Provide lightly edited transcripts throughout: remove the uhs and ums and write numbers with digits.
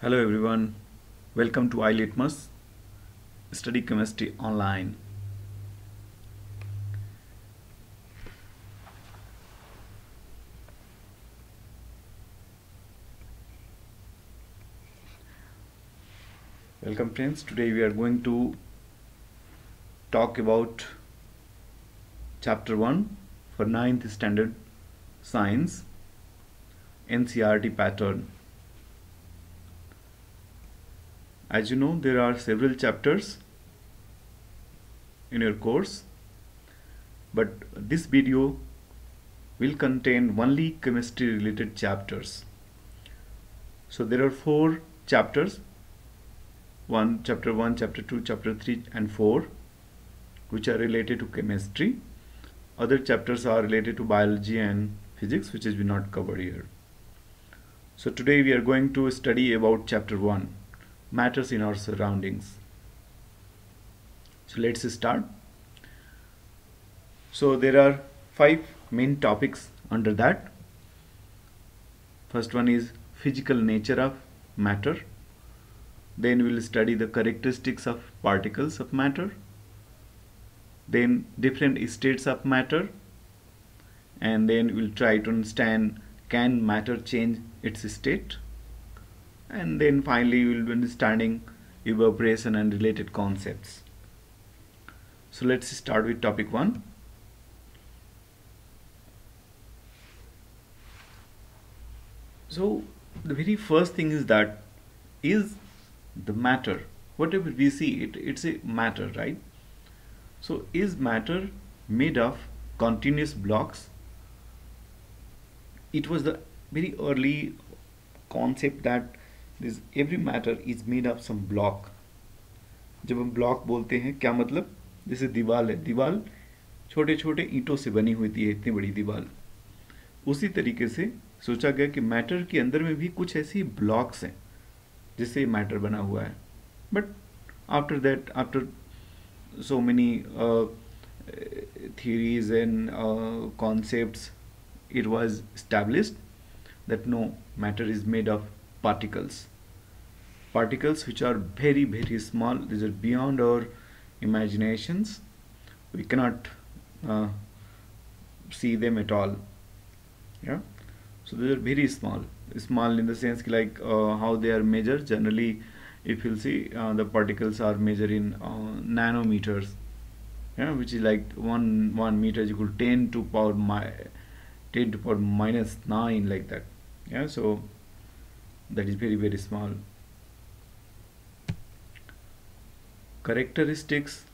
Hello everyone, welcome to iLitmus Study Chemistry Online. Welcome friends, today we are going to talk about chapter 1 for 9th standard science NCERT pattern. As you know, there are several chapters in your course, but this video will contain only chemistry related chapters. So there are 4 chapters, chapter 1, chapter 2, chapter 3 and 4, which are related to chemistry. Other chapters are related to biology and physics, which is not covered here. So today we are going to study about chapter 1, matters in our surroundings. So let's start. So there are 5 main topics under that. First one is physical nature of matter. Then we will study the characteristics of particles of matter. Then different states of matter. And then we will try to understand, can matter change its state? And then finally we will be understanding evaporation and related concepts. So let's start with topic 1. So the very first thing is that is the matter, whatever we see it's a matter, right? So is matter made of continuous blocks? It was the very early concept that this every matter is made of some block. जब हम block बोलते हैं क्या मतलब, जैसे दीवार है, दीवार छोटे छोटे ईंटों से बनी होती है, इतनी बड़ी दीवार। उसी तरीके से सोचा गया कि मैटर के अंदर में भी कुछ ऐसी ब्लॉक्स हैं जिससे मैटर बना हुआ है। But after that, after so many theories and concepts, it was established that no, matter is made of particles which are very very small. These are beyond our imaginations. We cannot see them at all. Yeah, so they are very small in the sense like how they are measured. Generally, if you'll see, the particles are measured in nanometers, yeah, which is like 1 meter is equal to 10 to power minus 9, like that. Yeah, so that is very very small. Characteristics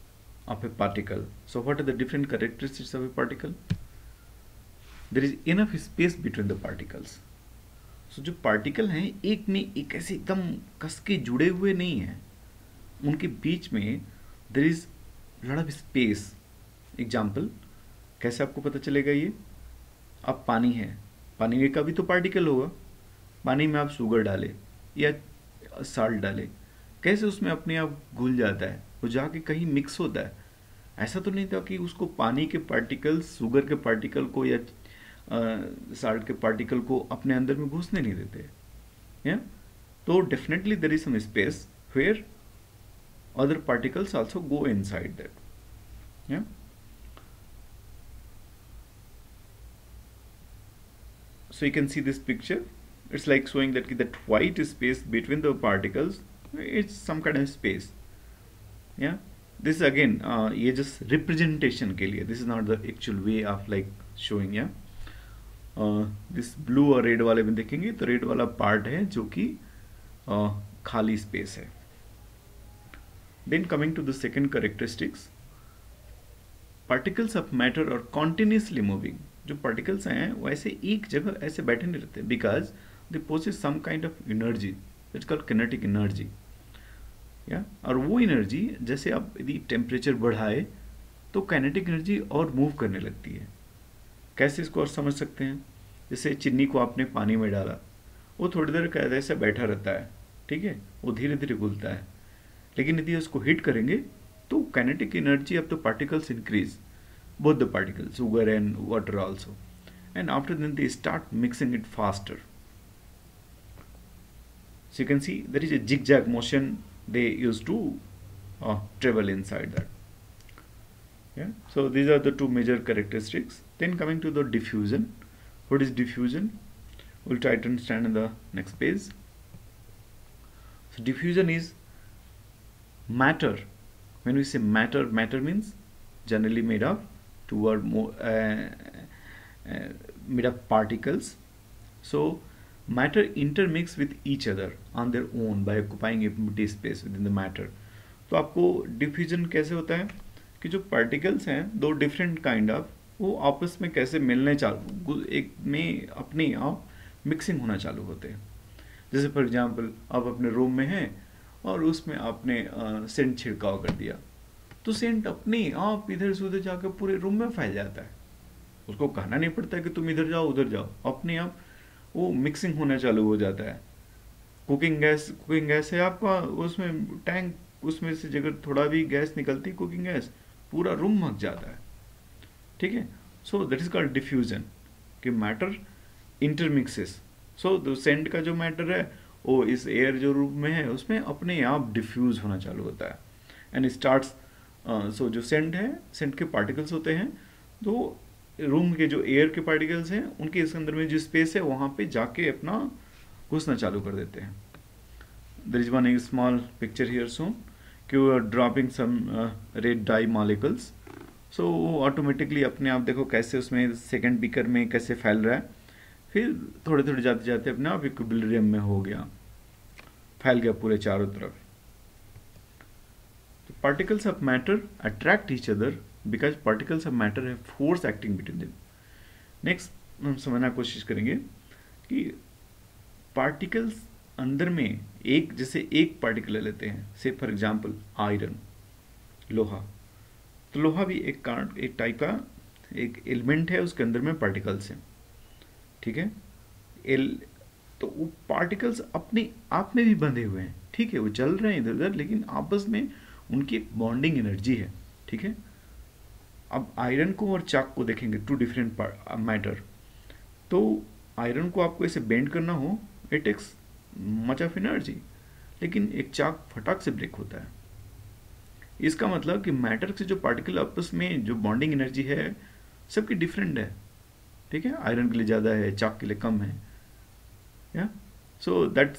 of a particle. So what are the different characteristics of a particle? There is enough space between the particles. So जो particle हैं एक में एक ऐसे एकदम कस के जुड़े हुए नहीं हैं, उनके बीच में there is lot of space. Example, कैसे आपको पता चलेगा ये? अब पानी है, पानी में का भी तो पार्टिकल होगा। पानी में आप शुगर डालें या साल्ट डालें, कैसे उसमें अपने आप घुल जाता है, वो जाके कहीं मिक्स होता है। ऐसा तो नहीं था कि उसको पानी के पार्टिकल शुगर के पार्टिकल को या साल्ट के पार्टिकल को अपने अंदर में घुसने नहीं देते। yeah? तो definitely there is some space where other particles also go inside that. yeah? So you can see this picture. It's like showing that white space between the particles, it's some kind of space. Yeah, this again ये just representation के लिए, this is not the actual way of like showing. yeah, this blue और red वाले में देखेंगे तो red वाला part है जो कि खाली स्पेस है। Then coming to the second characteristics, particles of matter are continuously moving. जो पार्टिकल्स हैं वो ऐसे एक जगह ऐसे बैठे नहीं रहते, because they possess some kind of energy, it's called kinetic energy. या और वो एनर्जी जैसे आप यदि टेम्परेचर बढ़ाए तो काइनेटिक एनर्जी और मूव करने लगती है। कैसे इसको और समझ सकते हैं? जैसे चीनी को आपने पानी में डाला, वो थोड़ी देर का ऐसे बैठा रहता है, ठीक है, वो धीरे धीरे घुलता है। लेकिन यदि उसको हीट करेंगे तो kinetic energy of the particles increase, both the particles, sugar and water also, and after then they start mixing it faster. So you can see there is a zigzag motion they used to travel inside that. Yeah, so these are the two major characteristics. Then coming to the diffusion. What is diffusion? We'll try to understand in the next page. So diffusion is matter. When we say matter, matter means generally made of two or more made of particles. So matter intermix with each other on their own by occupying empty space within the matter. तो आपको diffusion कैसे होता है कि जो particles हैं दो different kind of वो आपस में कैसे मिलने चालू एक में अपने आप मिक्सिंग होना चालू होते हैं. जैसे फॉर एग्जांपल आप अपने रूम में हैं और उसमें आपने सेंट छिड़काव कर दिया तो सेंट अपने आप इधर से उधर जाकर पूरे रूम में फैल जाता है. उसको कहना नहीं पड़ता कि तुम इधर जाओ उधर जाओ, अपने आप वो मिक्सिंग होना चालू हो जाता है. कुकिंग गैस है आपका, उसमें टैंक, उसमें से अगर थोड़ा भी गैस निकलती कुकिंग गैस पूरा रूम मक जाता है. ठीक है, सो दैट इज कॉल्ड डिफ्यूजन कि मैटर इंटरमिक्सेस. सो द सेंट का जो मैटर है वो इस एयर जो रूम में है उसमें अपने आप डिफ्यूज होना चालू होता है एंड स्टार्ट्स. सो जो सेंट है, सेंट के पार्टिकल्स होते हैं तो रूम के जो एयर के पार्टिकल्स हैं उनके इस अंदर में जो स्पेस है वहाँ पे जाके अपना घुसना चालू कर देते हैं. There is one small picture here shown कि वो dropping some red dye molecules. So वो ऑटोमेटिकली अपने आप देखो कैसे उसमें सेकेंड बीकर में कैसे फैल रहा है, फिर थोड़े थोड़े जाते जाते अपने आप इक्विलिब्रियम में हो गया, फैल गया पूरे चारों तरफ. Particles of matter attract each other because particles of matter have force acting between them. Next हम समझना कोशिश करेंगे कि पार्टिकल्स अंदर में एक जैसे एक पार्टिकल ले लेते हैं, से फॉर एग्जांपल आयरन, लोहा. तो लोहा भी एक टाइप का एक एलिमेंट है, उसके अंदर में पार्टिकल्स हैं. ठीक है, तो वो पार्टिकल्स अपने आप में भी बंधे हुए हैं. ठीक है, वो चल रहे हैं इधर उधर लेकिन आपस में उनकी एक बॉन्डिंग एनर्जी है. ठीक है, अब आयरन को और चाक को देखेंगे, टू डिफरेंट मैटर. तो आयरन को आपको ऐसे बेंड करना हो, it takes much of energy, लेकिन एक चाक फटाक से ब्रेक होता है. इसका मतलब कि मैटर से जो पार्टिकल आपस में जो बॉन्डिंग एनर्जी है सबकी डिफरेंट है. ठीक है, आयरन के लिए ज़्यादा है, चाक के लिए कम है. या so that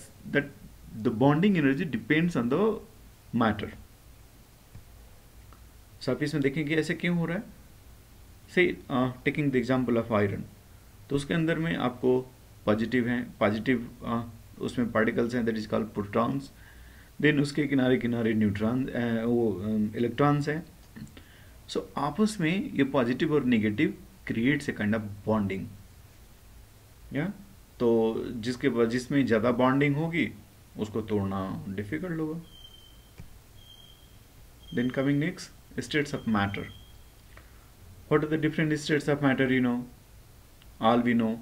the bonding energy depends on the matter. So आप इसमें देखेंगे ऐसे क्यों हो रहा है. Say taking the example of iron, तो उसके अंदर में आपको पॉजिटिव हैं, पॉजिटिव उसमें पार्टिकल्स हैं, that is called protons. Then उसके किनारे किनारे न्यूट्रॉन वो इलेक्ट्रॉन्स हैं. सो आपस में ये पॉजिटिव और negative creates a kind of bonding. या तो जिसमें ज़्यादा बॉन्डिंग होगी उसको तोड़ना डिफिकल्ट होगा. Then coming next, states of matter. What are the different states of matter? You know, all we know,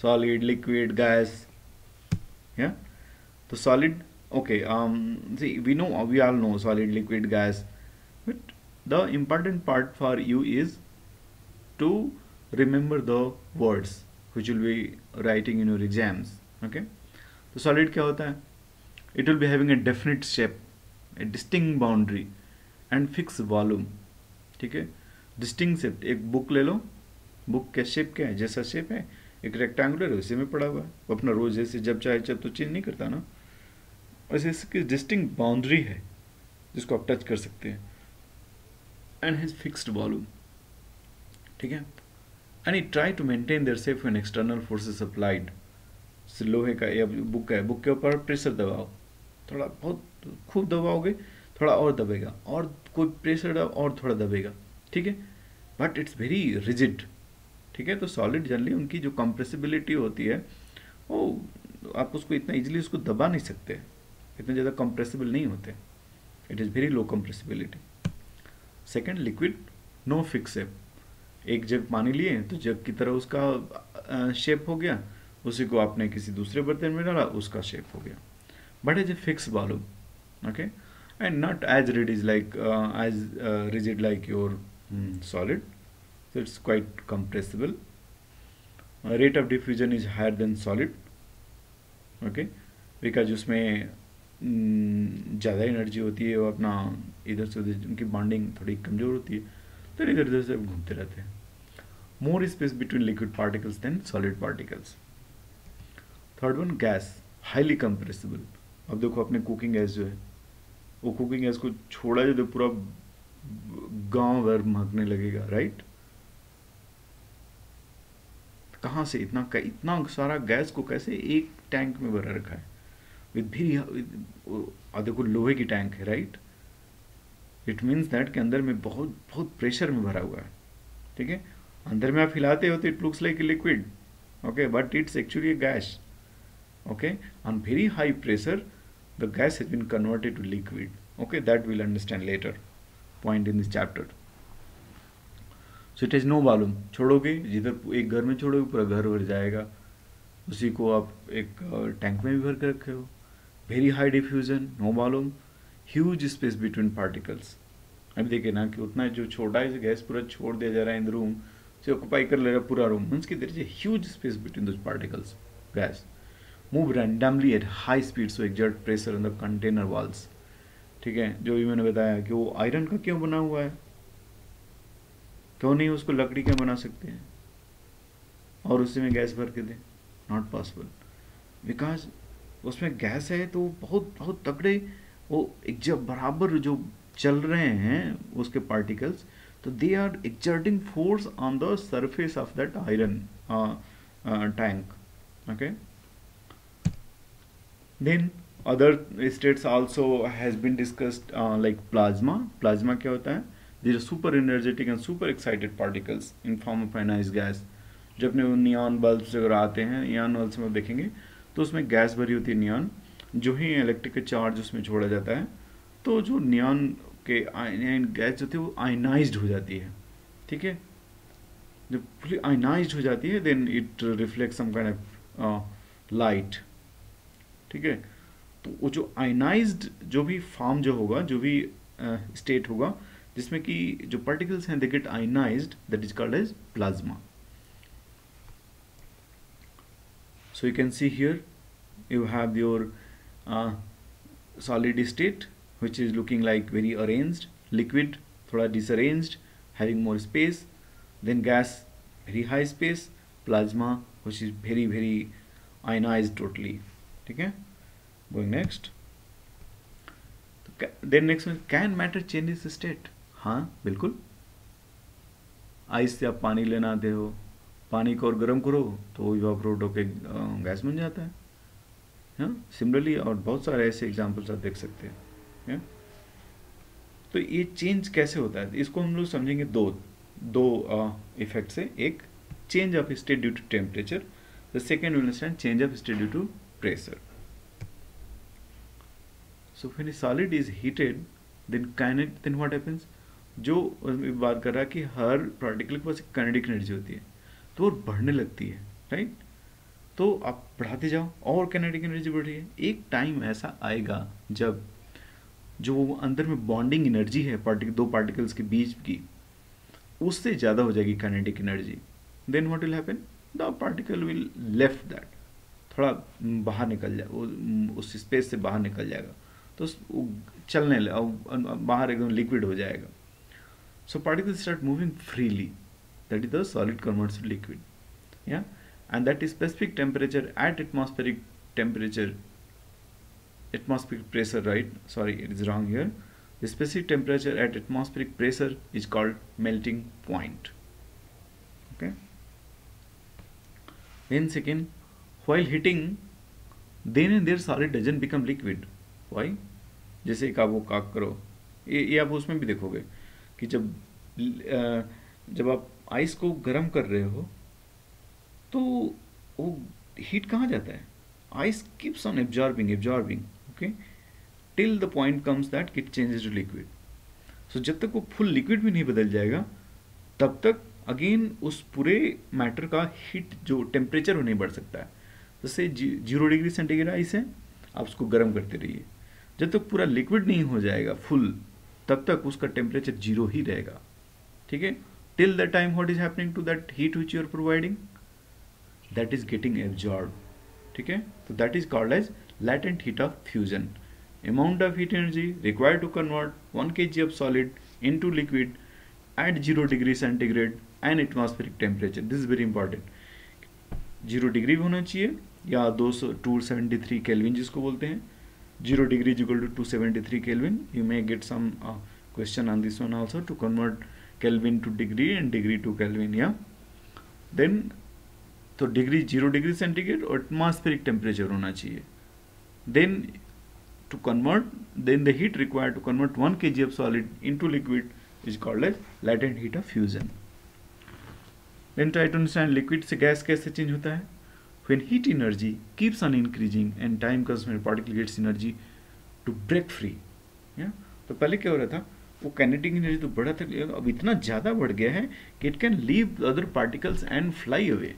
solid, liquid, gas. Yeah, so solid. Okay. See, we all know solid, liquid, gas. But the important part for you is to remember the words which will be writing in your exams. Okay. So solid क्या होता है? It will be having a definite shape, a distinct boundary and fix volume. ठीक है, distinct shape. एक book ले लो, book का shape क्या है, जैसा शेप है एक रेक्टेंगुलर है उसी में पड़ा हुआ है, वो अपना रोज जैसे जब चाहे जब तो चेंज नहीं करता ना. वैसे इसकी डिस्टिंक्ट बाउंड्री है जिसको आप टच कर सकते हैं एंड हैज फिक्स्ड वॉल्यूम. ठीक है, and it try to maintain their shape when external forces applied. लोहे का या बुक है, बुक के ऊपर प्रेशर दबाओ, थोड़ा बहुत खूब दबाओगे थोड़ा और दबेगा, और कोई प्रेशर और थोड़ा दबेगा. ठीक है, बट इट्स वेरी रिजिड. ठीक है, तो सॉलिड जनरली उनकी जो कंप्रेसिबिलिटी होती है वो आप उसको इतना इजीली उसको दबा नहीं सकते, इतने ज़्यादा कंप्रेसिबल नहीं होते. It is very low compressibility. Second, liquid, no fix shape. एक जग पानी लिए तो जग की तरह उसका शेप हो गया, उसी को आपने किसी दूसरे बर्तन में डाला उसका शेप हो गया, but is a fix volume. Okay, and not as rigid like your solid, so it's quite compressible. Rate of diffusion is higher than solid. Okay, because उसमें ज़्यादा एनर्जी होती है, वो अपना इधर से उधर उनकी बॉन्डिंग थोड़ी कमज़ोर होती है, तो इधर उधर से घूमते रहते हैं. More space between liquid particles than solid particles. Third one, gas highly compressible. अब देखो अपने कुकिंग गैस जो है, वो कुकिंग गैस को छोड़ा जो तो पूरा गांव भर महकने लगेगा, राइट. कहाँ से इतना सारा गैस को कैसे एक टैंक में भरा रखा है विद भी, देखो लोहे की टैंक है, राइट. इट मीन्स दैट के अंदर में बहुत बहुत प्रेशर में भरा हुआ है, ठीक है. अंदर में आप हिलाते हो तो it looks like a liquid, okay, but it's actually A gas, okay. On very high pressure the gas has been converted to liquid, okay, that we'll understand later point in this chapter. So it has no volume. छोड़ोगे जिधर एक घर में छोड़ोगे पूरा घर भर जाएगा, उसी को आप एक टैंक में भी भर कर रखे हो. Very high diffusion, no volume, huge space between particles. अभी देखिए ना कि उतना जो छोटा है गैस पूरा छोड़ दिया जा रहा है इन द रूम से, ऑक्यूपाई कर ले रहा है पूरा रूम, मीन्स की there is a huge space between those particles. Gas move randomly at high speed so exert pressure on the container walls, ठीक है. जो भी मैंने बताया कि वो आयरन का क्यों बना हुआ है, क्यों नहीं उसको लकड़ी का बना सकते हैं और उसी में गैस भर के दें, नॉट पॉसिबल, बिकॉज उसमें गैस है तो बहुत बहुत तगड़े वो एक जब बराबर जो चल रहे हैं उसके पार्टिकल्स, तो they are exerting force on the surface of that iron tank, okay. Then other states also has been discussed like plasma. Plasma क्या होता है? These are super energetic and super excited particles in form of ionized gas. जब अपने neon bulb अगर आते हैं, neon bulb में देखेंगे तो उसमें गैस भरी होती है नियॉन, जो ही इलेक्ट्रिक चार्ज उसमें छोड़ा जाता है तो जो नियॉन के गैस जो थी वो आयनाइज्ड हो जाती है, ठीक है. जब फुली आयनाइज्ड हो जाती है then it reflect some kind of light, ठीक है. तो वो जो आयनाइज्ड जो भी फॉर्म जो होगा, जो भी स्टेट होगा जिसमें कि जो पार्टिकल्स हैं they get ionized, that is called as plasma. So you can see here you have your solid state which is looking like very arranged, liquid थोड़ा disarranged having more space, then gas very high space, plasma which is very very ionized totally, ठीक है. Going next, then next में can matter changes state. हाँ बिल्कुल, ice से आप पानी लेना आते हो, पानी को और गर्म करो तो इवापोरेट होकर गैस बन जाता है. सिमिलरली और बहुत सारे ऐसे एग्जांपल्स आप देख सकते हैं. तो ये चेंज कैसे होता है इसको हम लोग समझेंगे दो इफेक्ट से. एक change of state due to temperature, the second we'll understand change of state due to pressure. So when a solid is heated, then what happens? जो बात कर रहा है कि हर पार्टिकल के पास एक काइनेटिक एनर्जी होती है तो वो बढ़ने लगती है, राइट. तो आप बढ़ाते जाओ और काइनेटिक एनर्जी बढ़ रही है. एक टाइम ऐसा आएगा जब जो अंदर में बॉन्डिंग एनर्जी है दो पार्टिकल्स के बीच की, उससे ज़्यादा हो जाएगी kinetic energy. Then what will happen, the particle will left that, थोड़ा बाहर निकल जाए, उस स्पेस से बाहर निकल जाएगा तो चलने बाहर एकदम लिक्विड हो जाएगा. So particles start moving freely, that is the solid converts to liquid, या, and that is specific temperature at atmospheric temperature, atmospheric pressure, right, sorry it is wrong here. The specific temperature at atmospheric pressure is called melting point, okay. Then second, while heating then and there solid doesn't become liquid. Why? जैसे एक आप वो काक करो, ये आप उसमें भी देखोगे कि जब आप आइस को गर्म कर रहे हो तो वो हीट कहाँ जाता है, ice keeps on absorbing, okay, till the point comes that it changes to liquid. So जब तक वो फुल लिक्विड भी नहीं बदल जाएगा तब तक अगेन उस पूरे मैटर का हीट जो टेम्परेचर वो नहीं बढ़ सकता है. जैसे 0 डिग्री सेंटीग्रेड आइस है, आप उसको गर्म करते रहिए, जब तक पूरा लिक्विड नहीं हो जाएगा फुल तब तक उसका टेम्परेचर 0 ही रहेगा, ठीक है. Till the time what is happening to that heat which you are providing, that is getting absorb, ठीक है, तो that is called as latent heat of fusion. Amount of heat energy required to convert 1 kg of solid into liquid at 0 degree centigrade and atmospheric temperature. This is very important. 0 degree भी होना चाहिए या 273 kelvin जिसको बोलते हैं. 0 degree is equal to 273 kelvin. You may get some question on this one also to convert Kelvin to degree and degree to Kelvin. Yeah. Then तो degree 0 degree centigrade और atmospheric temperature होना चाहिए. Then to convert, then the heat required to convert 1 kg of solid into liquid is called as latent heat of fusion. Then try to understand liquid से gas कैसे change होता है. When heat energy keeps on increasing and time comes when particle gets energy to break free. Yeah? तो पहले क्या हो रहा था, वो काइनेटिक एनर्जी तो बढ़ा था, अब इतना ज़्यादा बढ़ गया है कि it can leave other particles and fly away.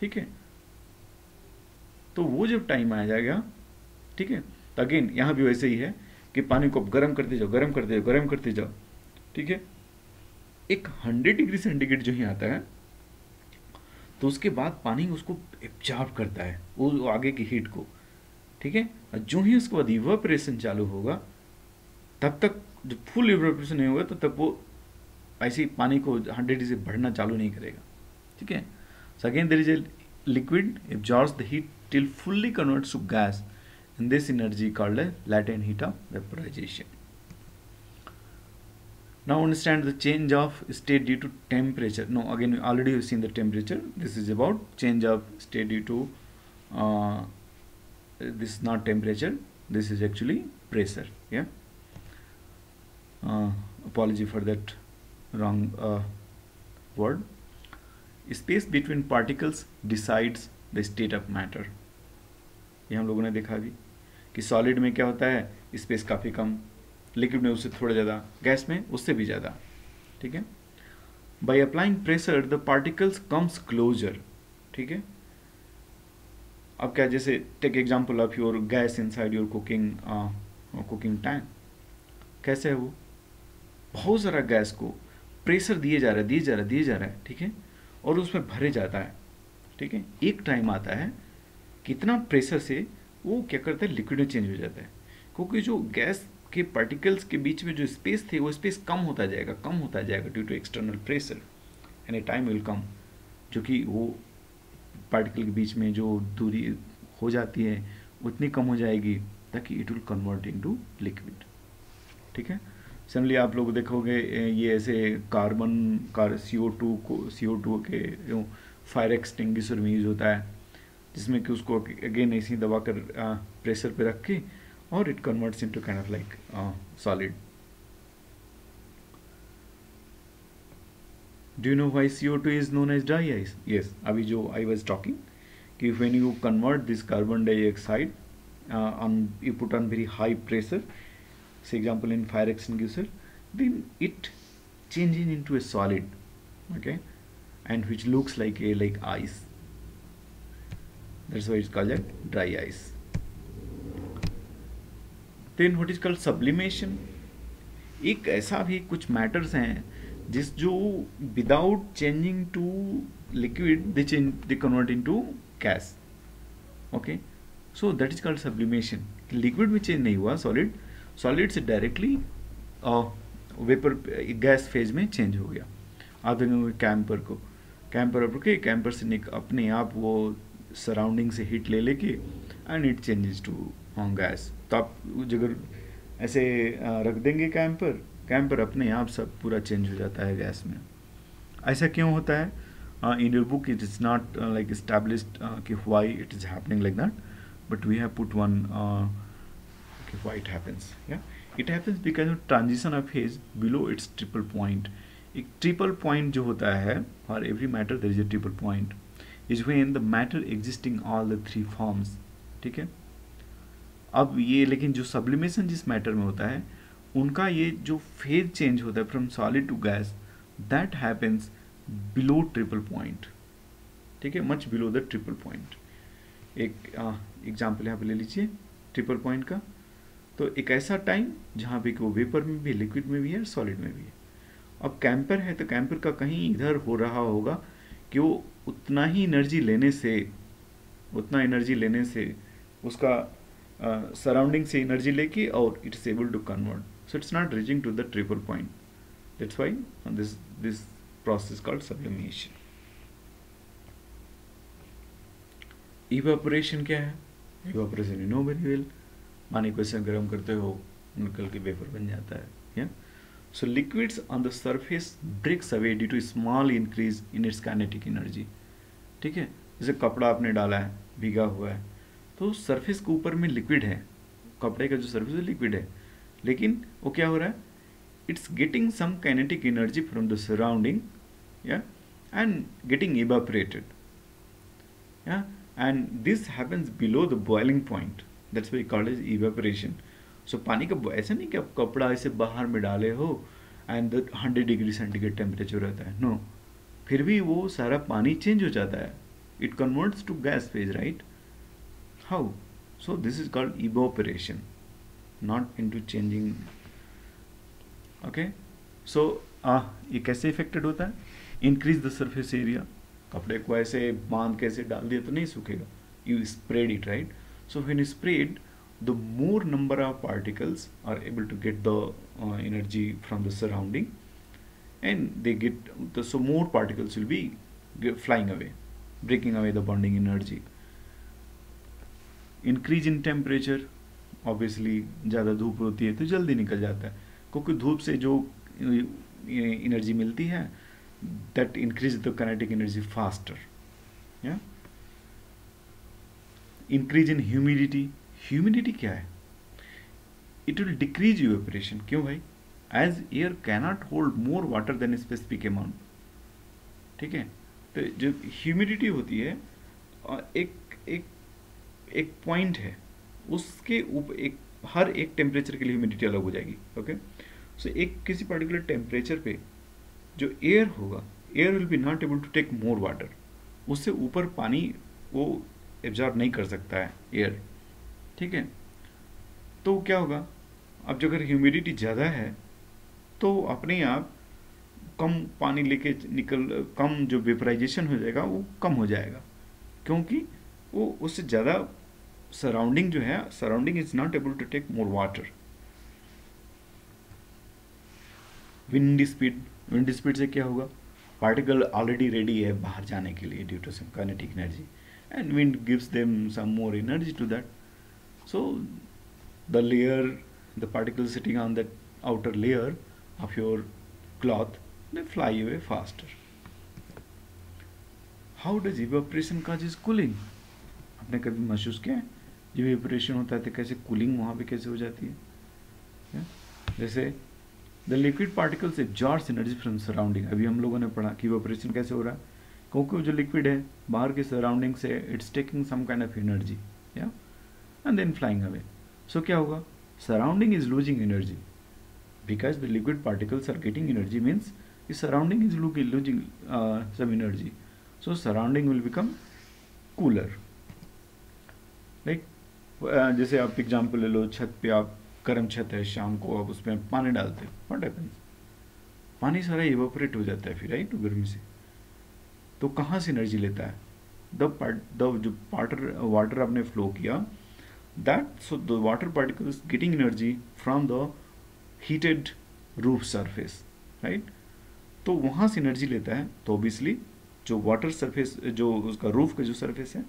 ठीक है, तो वो जब टाइम आ जाएगा, ठीक है, तो अगेन यहाँ भी वैसे ही है कि पानी को गर्म करते जाओ, गर्म करते जाओ, गर्म करते जाओ. ठीक है, एक 100 डिग्री सेंटीग्रेड जो ही आता है तो उसके बाद पानी उसको एब्जॉर्ब करता है वो आगे की हीट को. ठीक है, और जो ही उसके बाद इवेपोरेशन चालू होगा तब तक जब फुल इवेपोरेशन नहीं होगा तो तब वो ऐसे ही पानी को 100 डिग्री से बढ़ना चालू नहीं करेगा. ठीक है, so again there is a liquid absorbs the heat till fully converts to gas, and this energy called as latent heat of vaporization. Now understand the change of state due to temperature. No, again already you've seen the temperature. This is about change of state due to this is not temperature, this is actually pressure. Yeah, apology for that wrong word. Space between particles decides the state of matter. ये हम लोगों ने देखा भी कि solid में क्या होता है, स्पेस काफ़ी कम, लिक्विड में उससे थोड़ा ज़्यादा, गैस में उससे भी ज़्यादा. ठीक है, by applying pressure the particles comes closer. ठीक है, अब क्या, जैसे take example of your gas inside your cooking tank. कैसे है वो, बहुत सारा गैस को प्रेशर दिए जा रहा है. ठीक है, और उसमें भरे जाता है. ठीक है, एक टाइम आता है कितना प्रेशर से वो क्या करता है, लिक्विड में चेंज हो जाता है, क्योंकि जो गैस के पार्टिकल्स के बीच में जो स्पेस थे वो स्पेस कम होता जाएगा due to external pressure. And a time will come जो कि वो पार्टिकल के बीच में जो दूरी हो जाती है उतनी कम हो जाएगी ताकि it will convert into liquid. ठीक है, सिमिलरली आप लोग देखोगे ये ऐसे CO2 के जो फायर एक्सटिंग्विशर में यूज होता है, जिसमें कि उसको अगेन ऐसे ही दबा कर प्रेशर पे रख के और it converts into kind of like solid. Do you know why CO2 is known as dry ice? Yes, अभी जो आई वाज टॉकिंग कि when you convert this carbon dioxide you put on very high pressure, say example in fire extinguisher, then it changes into a solid, okay, and which looks like ice. That's why it's called as dry ice. Then what is called sublimation. एक ऐसा भी कुछ matters हैं जिस जो without changing to liquid they convert into gas. Okay, so that is called sublimation. Liquid में change नहीं हुआ, सॉलिड से डायरेक्टली वेपर गैस फेज में चेंज हो गया. आप देखेंगे कैंपर से अपने आप वो सराउंडिंग से हीट ले लेके and it changes to gas. तो आप अगर ऐसे रख देंगे कैंपर अपने आप सब पूरा चेंज हो जाता है गैस में. ऐसा क्यों होता है? In your book it is not like established कि why it is happening like that, but we have put one why it happens. It happens because of transition of phase below its triple point. एक triple point जो होता है for every matter there is a triple point is when the matter existing all the three forms. ठीक है, अब ये लेकिन जो सब्लिमेशन जिस मैटर में होता है उनका ये जो फेज चेंज होता है from solid to gas, that happens below triple point. ठीक है, much below the triple point. एक एग्जाम्पल यहाँ पे ले लीजिए ट्रिपल पॉइंट का. तो एक ऐसा टाइम जहाँ पे वो वेपर में भी है, लिक्विड में भी है, सॉलिड में भी है. अब कैंपर है तो कैंपर का कहीं इधर हो रहा होगा कि वो उतना ही एनर्जी लेने से उतना एनर्जी लेने से उसका सराउंडिंग से एनर्जी लेके और it's able to convert, so it's not reaching to the triple point, that's why this process called sublimation. Evaporation क्या है? Evaporation you know very well, पानी को ऐसे गर्म करते हो निकल के वेपर बन जाता है, या so liquids on the surface breaks away due to small increase in its kinetic energy. ठीक है, जैसे कपड़ा आपने डाला है, भीगा हुआ है, तो सरफेस के ऊपर में लिक्विड है, कपड़े का जो सरफेस है लिक्विड है, लेकिन वो क्या हो रहा है, it's getting some kinetic energy from the surrounding, या एंड गेटिंग इवेपोरेटेड, या and this happens below the boiling point, that's why called as evaporation. So पानी का ऐसा नहीं कि आप कपड़ा ऐसे बाहर में डाले हो एंड 100 डिग्री सेंटीग्रेड टेम्परेचर रहता है, नो, फिर भी वो सारा पानी चेंज हो जाता है, it converts to gas phase, right? How? So this is called evaporation, not into changing. Okay, so ये कैसे इफेक्टेड होता है? इंक्रीज द सरफेस एरिया, कपड़े को ऐसे बांध के ऐसे डाल दिया तो नहीं सूखेगा, you spread it, right? So when you spread, the more number of particles are able to get the energy from the surrounding, and they get so more particles will be flying away, breaking away the bonding energy. Increase in temperature, obviously ज़्यादा धूप होती है तो जल्दी निकल जाता है, क्योंकि धूप से जो एनर्जी मिलती है that increase the kinetic energy faster, yeah. Increase in humidity, humidity क्या है? इट विल डिक्रीज इवेपोरेशन, क्यों भाई? As air cannot hold more water than specific amount, ठीक है? तो जो ह्यूमिडिटी होती है एक एक एक पॉइंट है, उसके ऊपर एक हर एक टेम्परेचर के लिए ह्यूमिडिटी अलग हो जाएगी, ओके? सो एक किसी पर्टिकुलर टेम्परेचर पे जो एयर होगा, air will be not able to take more water, उससे ऊपर पानी वो एब्जॉर्ब नहीं कर सकता है एयर, ठीक है? तो क्या होगा, अब जो अगर ह्यूमिडिटी ज़्यादा है तो अपने आप कम पानी लेके कम जो वेपराइजेशन हो जाएगा वो कम हो जाएगा, क्योंकि वो उससे ज़्यादा सराउंडिंग जो है, surrounding is not able to take more water. Wind speed से क्या होगा, पार्टिकल ऑलरेडी रेडी है बाहर जाने के लिए due to some kinetic energy, and wind gives them some more energy to that. So the layer, the particles sitting on that outer layer of your cloth, they fly away faster. How does evaporation causes cooling? आपने कभी महसूस किया है जब evaporation होता है तो कैसे cooling वहाँ पे कैसे हो जाती है? जैसे the liquid particles absorbs energy from surrounding. अभी हम लोगों ने पढ़ा कि evaporation कैसे हो रहा है, क्योंकि जो liquid है बाहर के surrounding से it's taking some kind of energy, yeah, and then flying away. So क्या होगा, surrounding is losing energy because the liquid particles are getting energy, means the surrounding is losing some energy. So surrounding will become cooler. Like जैसे आप example ले लो, छत पे आप गर्म छत है, शाम को आप उसमें पानी डालते हो, what happens? पानी सारा evaporate हो जाता है फिर, राइट, गर्मी से. तो कहाँ से एनर्जी लेता है? जो वाटर आपने फ्लो किया, so the water particle is getting energy from the heated roof surface, right? तो वहाँ से एनर्जी लेता है, तो obviously जो वाटर सरफेस, जो उसका रूफ का जो सरफेस है,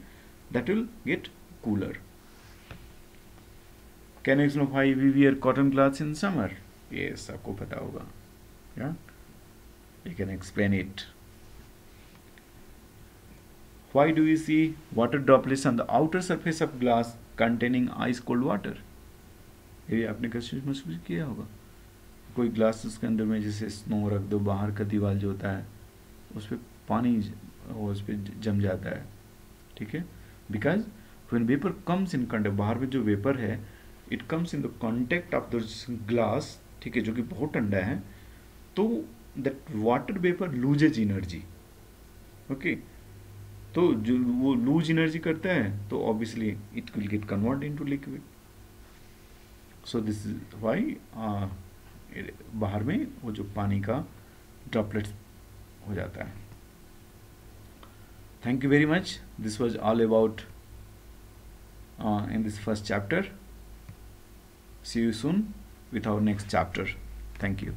that will get cooler. Can you explain why we wear cotton cloths in summer? Yes, आपको पता होगा, yeah? You can explain it. Why do you see water droplets on the outer surface of glass containing ice cold water? ये आपने कैसे महसूस किया होगा, कोई ग्लास उसके अंदर में जैसे स्नो रख दो, बाहर का दीवार जो होता है उस पर पानी उस पर जम जाता है, ठीक है? Because when vapour comes in contact, बाहर में जो वेपर है it comes in the contact of the glass, ठीक है, जो कि बहुत ठंडा है, तो that water vapour loses energy, okay? तो जो वो लूज एनर्जी करता है तो obviously it will get convert into liquid. So this is why बाहर में वो जो पानी का ड्रॉपलेट्स हो जाता है. Thank you very much. This was all about in this first chapter. See you soon with our next chapter. Thank you.